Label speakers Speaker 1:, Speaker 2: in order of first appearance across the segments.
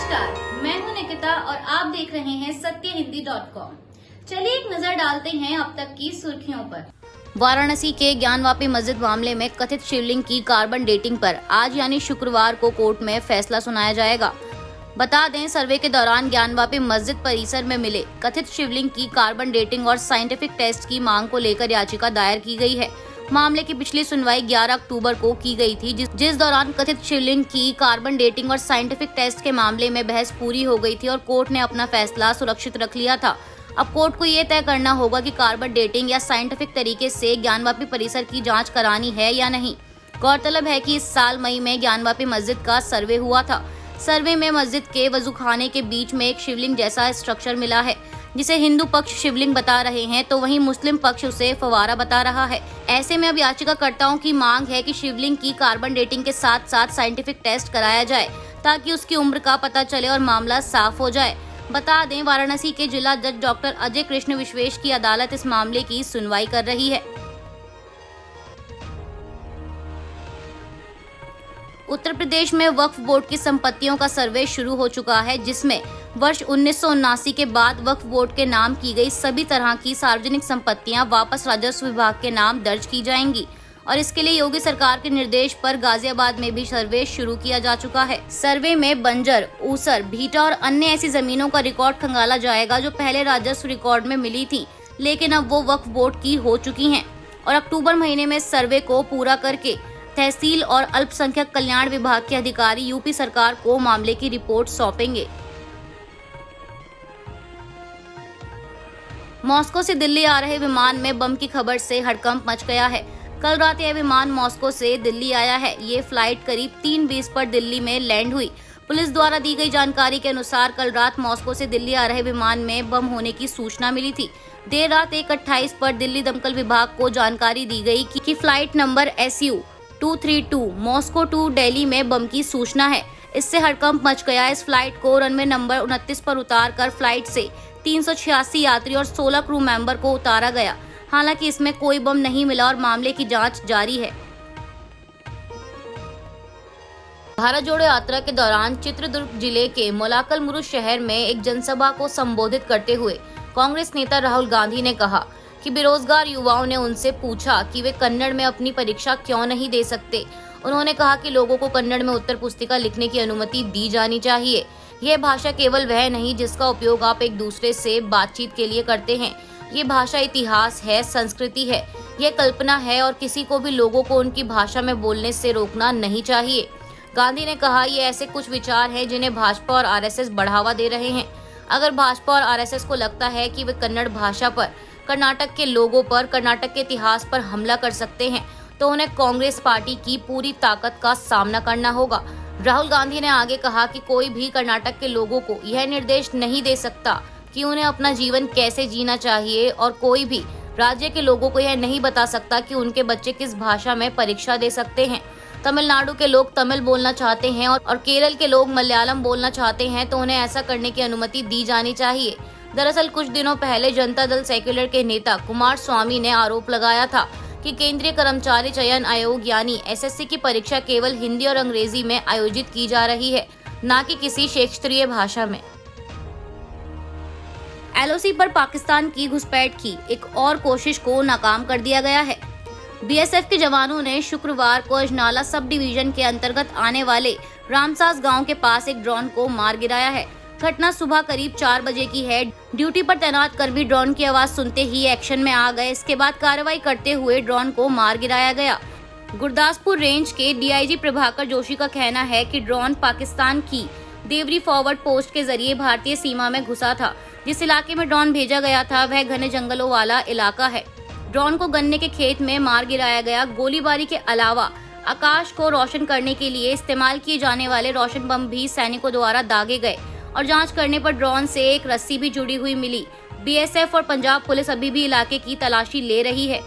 Speaker 1: नमस्कार, मैं हूं निकिता और आप देख रहे हैं सत्यहिंदी.com। चलिए एक नजर डालते हैं अब तक की सुर्खियों पर।
Speaker 2: वाराणसी के ज्ञानवापी मस्जिद मामले में कथित शिवलिंग की कार्बन डेटिंग पर आज यानी शुक्रवार को कोर्ट में फैसला सुनाया जाएगा। बता दें, सर्वे के दौरान ज्ञानवापी मस्जिद परिसर में मिले कथित शिवलिंग की कार्बन डेटिंग और साइंटिफिक टेस्ट की मांग को लेकर याचिका दायर की गई है। मामले की पिछली सुनवाई 11 अक्टूबर को की गई थी, जिस दौरान कथित शिवलिंग की कार्बन डेटिंग और साइंटिफिक टेस्ट के मामले में बहस पूरी हो गई थी और कोर्ट ने अपना फैसला सुरक्षित रख लिया था। अब कोर्ट को ये तय करना होगा कि कार्बन डेटिंग या साइंटिफिक तरीके से ज्ञानवापी परिसर की जांच करानी है या नहीं। गौरतलब है कि इस साल मई में ज्ञानवापी मस्जिद का सर्वे हुआ था। सर्वे में मस्जिद के वजूखाने के बीच में एक शिवलिंग जैसा स्ट्रक्चर मिला है, जिसे हिंदू पक्ष शिवलिंग बता रहे हैं तो वहीं मुस्लिम पक्ष उसे फवारा बता रहा है। ऐसे में अब याचिकाकर्ताओं की मांग है कि शिवलिंग की कार्बन डेटिंग के साथ साथ साइंटिफिक टेस्ट कराया जाए ताकि उसकी उम्र का पता चले और मामला साफ हो जाए। बता दें, वाराणसी के जिला जज डॉक्टर अजय कृष्ण विश्वेश की अदालत इस मामले की सुनवाई कर रही है। उत्तर प्रदेश में वक्फ बोर्ड की संपत्तियों का सर्वे शुरू हो चुका है, जिसमें वर्ष 1979 के बाद वक्फ बोर्ड के नाम की गई सभी तरह की सार्वजनिक संपत्तियां वापस राजस्व विभाग के नाम दर्ज की जाएंगी और इसके लिए योगी सरकार के निर्देश पर गाजियाबाद में भी सर्वे शुरू किया जा चुका है। सर्वे में बंजर, ऊसर, भीटा और अन्य ऐसी जमीनों का रिकॉर्ड खंगाला जाएगा जो पहले राजस्व रिकॉर्ड में मिली थी, लेकिन अब वो वक्फ बोर्ड की हो चुकी हैं और अक्टूबर महीने में सर्वे को पूरा करके तहसील और अल्पसंख्यक कल्याण विभाग के अधिकारी यूपी सरकार को मामले की रिपोर्ट सौंपेंगे। मॉस्को से दिल्ली आ रहे विमान में बम की खबर से हड़कंप मच गया है। कल रात यह विमान मॉस्को से दिल्ली आया है। ये फ्लाइट करीब 3:20 पर दिल्ली में लैंड हुई। पुलिस द्वारा दी गई जानकारी के अनुसार कल रात मॉस्को से दिल्ली आ रहे विमान में बम होने की सूचना मिली थी। देर रात 1:28 पर दिल्ली दमकल विभाग को जानकारी दी गई कि flight number SU 232 Moscow to Delhi में बम की सूचना है। इससे हड़कंप मच गया। इस फ्लाइट को रनवे नंबर 29 पर उतारकर फ्लाइट से 386 यात्री और 16 क्रू मेंबर को उतारा गया। हालांकि इसमें कोई बम नहीं मिला और मामले की जांच जारी है। भारत जोड़ो यात्रा के दौरान चित्रदुर्ग जिले के मोलाकलमुरु शहर में एक जनसभा को संबोधित करते हुए कांग्रेस नेता राहुल गांधी ने कहा कि बेरोजगार युवाओं ने उनसे पूछा कि वे कन्नड़ में अपनी परीक्षा क्यों नहीं दे सकते। उन्होंने कहा कि लोगों को कन्नड़ में उत्तर पुस्तिका लिखने की अनुमति दी जानी चाहिए। यह भाषा केवल वह नहीं जिसका उपयोग आप एक दूसरे से बातचीत के लिए करते हैं। ये भाषा इतिहास है, संस्कृति है, यह कल्पना है और किसी को भी लोगों को उनकी भाषा में बोलने से रोकना नहीं चाहिए। गांधी ने कहा, ये ऐसे कुछ विचार हैं जिन्हें भाजपा और RSS बढ़ावा दे रहे हैं। अगर भाजपा और RSS को लगता है कि वे कन्नड़ भाषा पर, कर्नाटक के लोगों पर, कर्नाटक के इतिहास पर हमला कर सकते हैं तो उन्हें कांग्रेस पार्टी की पूरी ताकत का सामना करना होगा। राहुल गांधी ने आगे कहा कि कोई भी कर्नाटक के लोगों को यह निर्देश नहीं दे सकता कि उन्हें अपना जीवन कैसे जीना चाहिए और कोई भी राज्य के लोगों को यह नहीं बता सकता कि उनके बच्चे किस भाषा में परीक्षा दे सकते हैं। तमिलनाडु के लोग तमिल बोलना चाहते हैं और केरल के लोग मलयालम बोलना चाहते हैं तो उन्हें ऐसा करने की अनुमति दी जानी चाहिए। दरअसल कुछ दिनों पहले जनता दल सेक्युलर के नेता कुमार स्वामी ने आरोप लगाया था कि केंद्रीय कर्मचारी चयन आयोग यानी SSC की परीक्षा केवल हिंदी और अंग्रेजी में आयोजित की जा रही है, न कि किसी क्षेत्रीय भाषा में। LOC पर पाकिस्तान की घुसपैठ की एक और कोशिश को नाकाम कर दिया गया है। BSF के जवानों ने शुक्रवार को अजनाला सब डिवीजन के अंतर्गत आने वाले रामसास गांव के पास एक ड्रोन को मार गिराया है। घटना सुबह करीब 4 बजे की है। ड्यूटी पर तैनात कर्मी ड्रोन की आवाज सुनते ही एक्शन में आ गए। इसके बाद कार्रवाई करते हुए ड्रोन को मार गिराया गया। गुरदासपुर रेंज के DIG प्रभाकर जोशी का कहना है कि ड्रोन पाकिस्तान की देवरी फॉरवर्ड पोस्ट के जरिए भारतीय सीमा में घुसा था। जिस इलाके में ड्रोन भेजा गया था वह घने जंगलों वाला इलाका है। ड्रोन को गन्ने के खेत में मार गिराया गया। गोलीबारी के अलावा आकाश को रोशन करने के लिए इस्तेमाल किए जाने वाले रोशन बम भी सैनिकों द्वारा दागे गए और जांच करने पर ड्रोन से एक रस्सी भी जुड़ी हुई मिली। BSF और पंजाब पुलिस अभी भी इलाके की तलाशी ले रही है।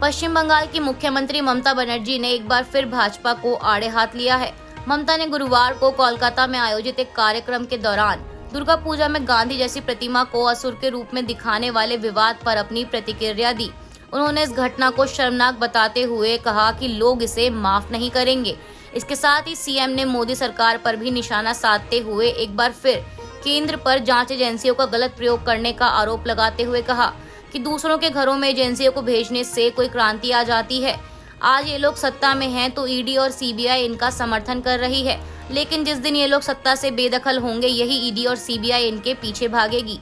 Speaker 2: पश्चिम बंगाल की मुख्यमंत्री ममता बनर्जी ने एक बार फिर भाजपा को आड़े हाथ लिया है। ममता ने गुरुवार को कोलकाता में आयोजित एक कार्यक्रम के दौरान दुर्गा पूजा में गांधी जैसी प्रतिमा को असुर के रूप में दिखाने वाले विवाद पर अपनी प्रतिक्रिया दी। उन्होंने इस घटना को शर्मनाक बताते हुए कहा कि लोग इसे माफ नहीं करेंगे। इसके साथ ही सीएम ने मोदी सरकार पर भी निशाना साधते हुए एक बार फिर केंद्र पर जांच एजेंसियों का गलत प्रयोग करने का आरोप लगाते हुए कहा कि दूसरों के घरों में एजेंसियों को भेजने से कोई क्रांति आ जाती है। आज ये लोग सत्ता में हैं तो ईडी और सीबीआई इनका समर्थन कर रही है, लेकिन जिस दिन ये लोग सत्ता से बेदखल होंगे यही ईडी और सीबीआई इनके पीछे भागेगी।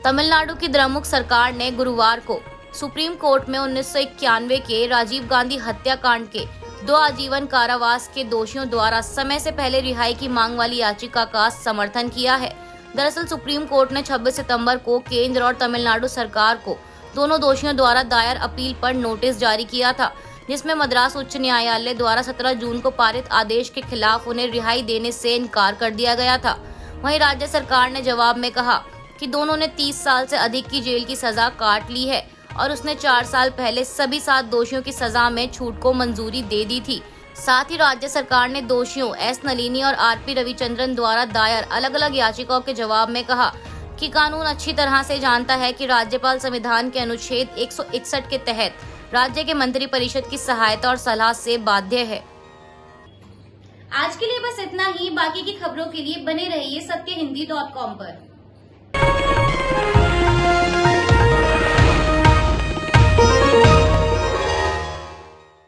Speaker 2: तमिलनाडु की द्रमुक सरकार ने गुरुवार को सुप्रीम कोर्ट में 1991 के राजीव गांधी हत्याकांड के 2 आजीवन कारावास के दोषियों द्वारा समय से पहले रिहाई की मांग वाली याचिका का समर्थन किया है। दरअसल सुप्रीम कोर्ट ने 26 सितंबर को केंद्र और तमिलनाडु सरकार को दोनों दोषियों द्वारा दायर अपील पर नोटिस जारी किया था, जिसमें मद्रास उच्च न्यायालय द्वारा 17 जून को पारित आदेश के खिलाफ उन्हें रिहाई देने से इनकार कर दिया गया था। वहीं राज्य सरकार ने जवाब में कहा कि दोनों ने 30 साल से अधिक की जेल की सजा काट ली है और उसने 4 साल पहले सभी 7 दोषियों की सजा में छूट को मंजूरी दे दी थी। साथ ही राज्य सरकार ने दोषियों एस नलिनी और आरपी रविचंद्रन द्वारा दायर अलग अलग याचिकाओं के जवाब में कहा कि कानून अच्छी तरह से जानता है कि राज्यपाल संविधान के अनुच्छेद 161 के तहत राज्य के मंत्रिपरिषद की सहायता और सलाह से बाध्य है।
Speaker 1: आज के लिए बस इतना ही। बाकी की खबरों के लिए बने रहिए सत्यहिंदी.com पर।